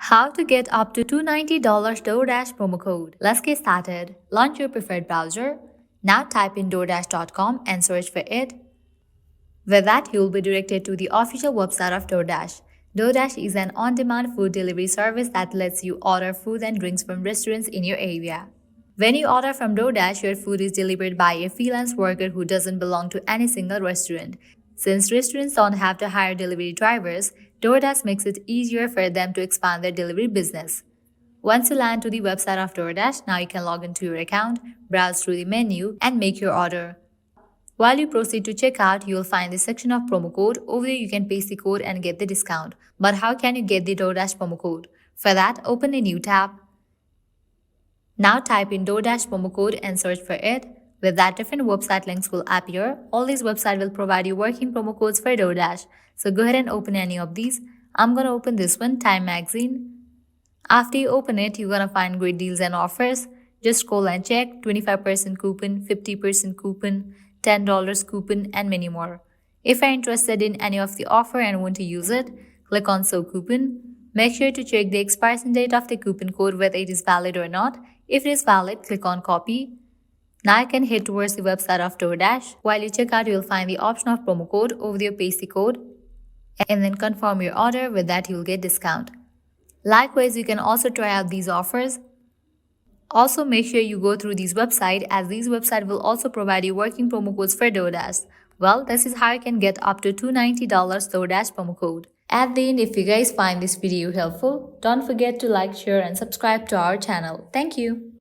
How to get up to $290 DoorDash promo code. Let's get started. Launch your preferred browser. Now type in DoorDash.com and search for it. With that, you will be directed to the official website of DoorDash. DoorDash is an on-demand food delivery service that lets you order food and drinks from restaurants in your area. When you order from DoorDash, your food is delivered by a freelance worker who doesn't belong to any single restaurant. Since restaurants don't have to hire delivery drivers, DoorDash makes it easier for them to expand their delivery business. Once you land to the website of DoorDash, now you can log into your account, browse through the menu, and make your order. While you proceed to checkout, you will find the section of promo code. Over there, you can paste the code and get the discount. But how can you get the DoorDash promo code? For that, open a new tab. Now type in DoorDash promo code and search for it. With that, different website links will appear. All these websites will provide you working promo codes for DoorDash. So go ahead and open any of these. I'm going to open this one, Time Magazine. After you open it, you're going to find great deals and offers. Just scroll and check 25% coupon, 50% coupon, $10 coupon, and many more. If you're interested in any of the offer and want to use it, click on Show Coupon. Make sure to check the expiration date of the coupon code, whether it is valid or not. If it is valid, click on Copy. Now you can head towards the website of DoorDash. While you check out, you'll find the option of promo code. Over there, paste the code and then confirm your order. With that, you'll get discount. Likewise, you can also try out these offers. Also, make sure you go through these websites, as these websites will also provide you working promo codes for DoorDash. Well, this is how you can get up to $290 DoorDash promo code. At the end, if you guys find this video helpful, don't forget to like, share, and subscribe to our channel. Thank you.